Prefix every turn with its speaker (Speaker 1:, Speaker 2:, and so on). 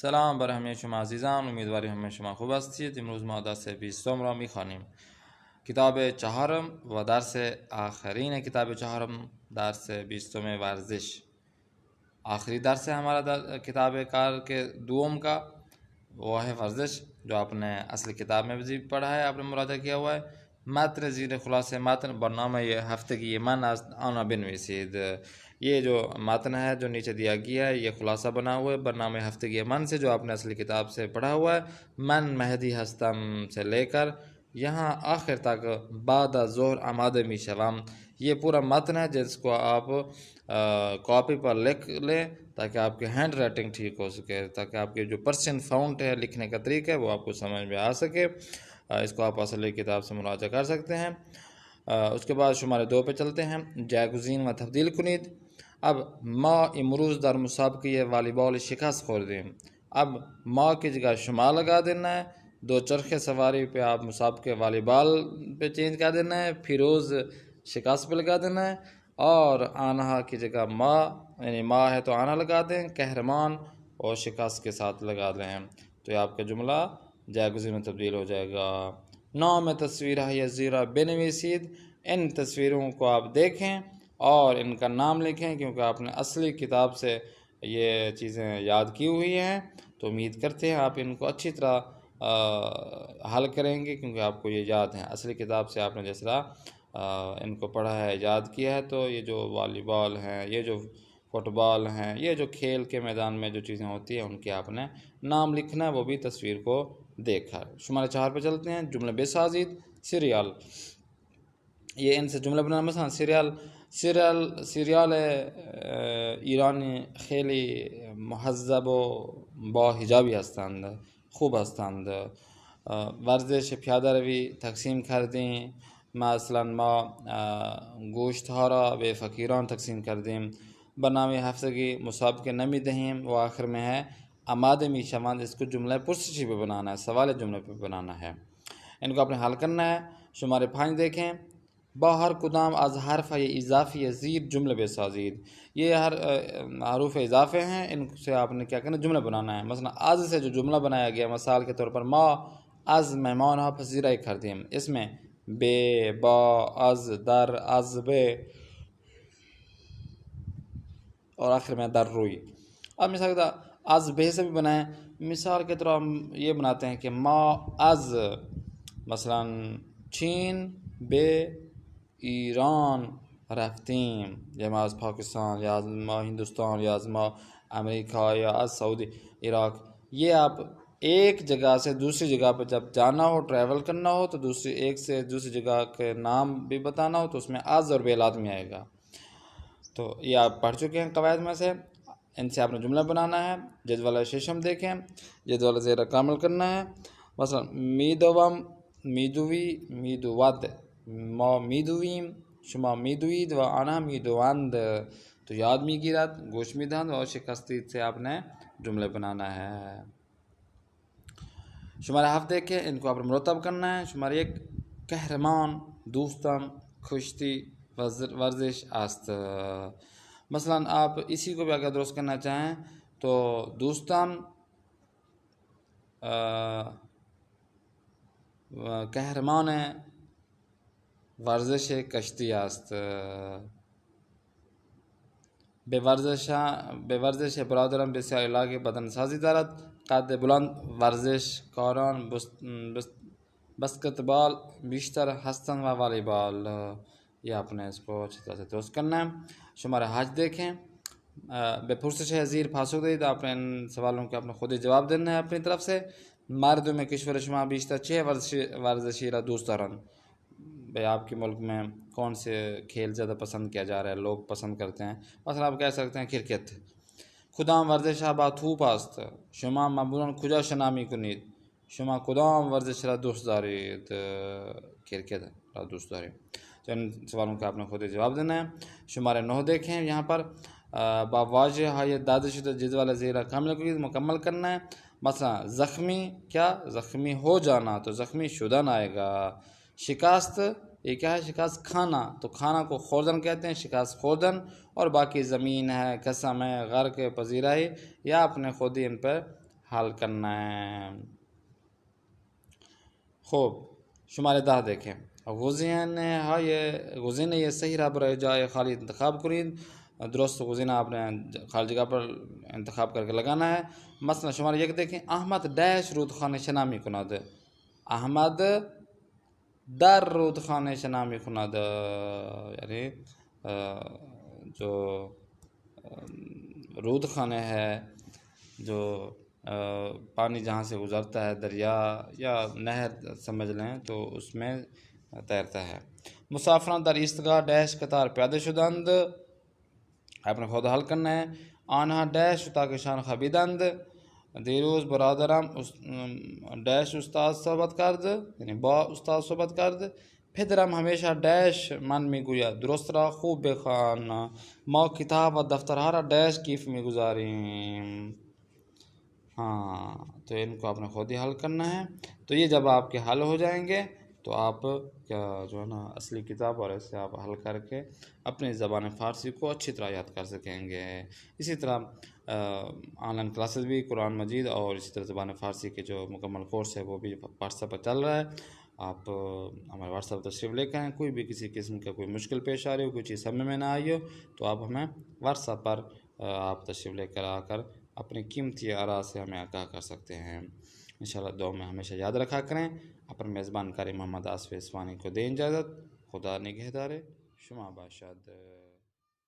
Speaker 1: سلام بر همه شما عزیزان، امیدواریم همه شما خوب هستید. امروز ما درس 20 را میخوانیم. کتاب چهارم و درس آخرین کتاب چهارم، درس 20 ورزش. آخری درس ہے ہمارا کتاب کار کے دوم کا، وہ ہے ورزش، جو آپ نے اصل کتاب میں بھی پڑھا ہے، آپ نے مراجعہ کیا ہوا ہے. متن زیر خلاصہ متن برنامہ یہ ہفتے کی من آنا بنویسید. یہ جو متن ہے جو نیچے دیا گیا ہے، یہ خلاصہ بنا ہوا ہے برنامہ ہفتے کی من سے، جو آپ نے اصلی کتاب سے پڑھا ہوا ہے. من مہدی ہستم سے لے کر یہاں آخر تک بعد ظہر آمادہ می شوم، یہ پورا متن ہے جس کو آپ کاپی پر لکھ لیں تاکہ آپ کی ہینڈ رائٹنگ ٹھیک ہو سکے، تاکہ آپ کے جو پرسن فاؤنٹ ہے لکھنے کا طریقہ ہے وہ آپ کو سمجھ میں آ سکے. اس کو آپ اصلی کتاب سے مراجعہ کر سکتے ہیں. اس کے بعد شمارے 2 پہ چلتے ہیں. جایگزین و تبدیل کنید. اب ما امروز در مسابقہ والی بال شکست خوردیم. اب ما کی جگہ شما لگا دینا ہے. 2 چرخ سواری پہ آپ مسابقہ والی بال پہ چینج کر دینا ہے. فیروز شکست پہ لگا دینا ہے. اور آنہا کی جگہ ما، یعنی ما ہے تو آنا لگا دیں. قہرمان اور شکست کے ساتھ لگا دیں تو یہ آپ کا جملہ جایگزین میں تبدیل ہو جائے گا. نام تصویر ہے زیرہ بنویسید. ان تصویروں کو آپ دیکھیں اور ان کا نام لکھیں، کیونکہ آپ نے اصلی کتاب سے یہ چیزیں یاد کی ہوئی ہیں، تو امید کرتے ہیں آپ ان کو اچھی طرح حل کریں گے، کیونکہ آپ کو یہ یاد ہیں. اصلی کتاب سے آپ نے جس طرح ان کو پڑھا ہے، یاد کیا ہے، تو یہ جو والی بال ہیں، یہ جو فٹ بال ہیں، یہ جو کھیل کے میدان میں جو چیزیں ہوتی ہیں ان کے آپ نے نام لکھنا ہے، وہ بھی تصویر کو دیکھ کر. شمارے 4 پہ چلتے ہیں. جملے بے سازید. سیریال، یہ ان سے جملہ بنانا. مثلا سیریال ایرانی خیلی مهذب و با حجابی هستند، خوب هستند. ورزش پیاده روی تقسیم کردیم. مثلا ما گوشت ها را به فقیران تقسیم کردیم. برنامه هفتگی مسابقه نمی دهیم. و آخر میں ہے آماده می شوند. اس کو جملہ پرسشی پہ بنانا ہے، سوال جملے پہ بنانا ہے. ان کو آپ نے حل کرنا ہے. شمارے 5 دیکھیں. باہر کدام از حرف اضافی زیر جملے بسازید. یہ ہر حروف اضافے ہیں، ان سے آپ نے کیا کرنا، جملہ بنانا ہے. مثلا از سے جو جملہ بنایا گیا، مثال کے طور پر ما از مہمان ها پذیرائی کردیم، اس میں بے، با، از، در، از، بے اور آخر میں در روئی. اب مثال کے طور از بے سے بھی بنائیں. مثال کے طور ہم یہ بناتے ہیں کہ ما از مثلا چین بے ایران رفتیم، یا ما از پاکستان، یا از ما ہندوستان، یا از ما امریکہ، یا از سعودی عراق. یہ آپ ایک جگہ سے دوسری جگہ پہ جب جانا ہو، ٹریول کرنا ہو، تو ایک سے دوسری جگہ کے نام بھی بتانا ہو تو اس میں از اور بے لازمی آئے گا. تو یہ آپ پڑھ چکے ہیں قواعد میں سے. ان سے آپ نے جملہ بنانا ہے. جدول ششم دیکھیں. جدول زیر کامل کرنا ہے. مثلا میدوم، میدوی، میدوود، ما میدویم، شما میدوید و آنها میدوند. تو یاد میگیرد، گوش میدهند و شکستید سے آپ نے جملے بنانا ہے. شمارے 7 دیکھیں. ان کو آپ نے مرتب کرنا ہے. شمارے 1 قهرمان دوستم کشتی ورزش است. مثلا آپ اسی کو بھی اگر درست کرنا چاہیں تو دوستم قهرمان ورزش کشتی است. به ورزش برادرم بسیار علاقه بدن سازی دارد. قد بلند ورزشکاران بسکتبال بیشتر هستند و والیبال. یہ آپ نے اس کو اچھی طرح سے درست کرنا ہے. شمارہ 8 دیکھیں. به پرسش زیر پاسخ دهید. آپ نے ان سوالوں کے آپ نے خود ہی جواب دینا ہے اپنی طرف سے. مردم کشور شما بیشتر چه ورزشی را دوست دارند. بھائی آپ کے ملک میں کون سے کھیل زیادہ پسند کیا جا رہا ہے، لوگ پسند کرتے ہیں. مثلا آپ کہہ سکتے ہیں کرکٹ. کدام ورزش ها با توپ است. شما معمولا کجا شنا میکنید. شما کدام ورزش را دوست دارید. کرکٹ را دوست دارید. تو ان سوالوں کا آپ نے خود ہی جواب دینا ہے. شمارے 9 دیکھیں. یہاں پر با واضح های داده شده جدول زیر کامل کنید، مکمل کرنا ہے. مثلا زخمی، کیا زخمی ہو جانا، تو زخمی شدن آئے گا. شکست، یہ کیا ہے، شکست کھانا، تو کھانا کو خوردن کہتے ہیں، شکست خوردن. اور باقی زمین ہے، قسم ہے، غرق پذیرائی، یا آپ نے خود ہی ان پر حل کرنا ہے. خوب شماره 10 دیکھیں. گزینه صحیح را برای جای خالی انتخاب کنید. درست گزینہ آپ نے خالی جگہ پر انتخاب کر کے لگانا ہے. مثلا شماره 1 دیکھیں. احمد ڈیش رودخانه شنا میکند. احمد در رودخانه شنا میکند، یعنی جو رودخانه ہے، جو پانی جہاں سے گزرتا ہے، دریا یا نہر سمجھ لیں، تو اس میں تیرتا ہے. مسافران در ایستگاه ڈیش قطار پیاده شدند. آپ نے خود حل کرنا ہے. آنها ڈیش اتاقشان خوابیدند. دیروز برادرم ڈیش استاد صحبت کرد، یعنی با استاد صحبت کرد. پدرم ہمیشہ ڈیش من میگوید. درست را خوب بخوان. ما کتاب و دفترها را ڈیش کیف میگذاریم. ہاں، تو ان کو آپ نے خود ہی حل کرنا ہے. تو یہ جب آپ کے حل ہو جائیں گے تو آپ کیا جو ہے نا اصلی کتاب اور ایسے آپ حل کر کے اپنی زبان فارسی کو اچھی طرح یاد کر سکیں گے. اسی طرح آن لائن کلاسز بھی قرآن مجید اور اسی طرح زبان فارسی کے جو مکمل کورس ہے وہ بھی واٹس ایپ پر چل رہا ہے. آپ ہمارے واٹس ایپ تشریف لے کے آئیں. کوئی بھی کسی قسم کا کوئی مشکل پیش آ رہی ہو، کوئی چیز سمجھ میں نہ آئی ہو، تو آپ ہمیں واٹس ایپ پر آپ تشریف لے کر آ کر اپنی قیمتی آراء سے ہمیں آگاہ کر سکتے ہیں. انشاءاللہ دعا میں ہمیشہ یاد رکھا کریں. اپنے میزبان قاری محمد آصف اصفہانی کو دیں اجازت. خدا نگہدار. شما باشد.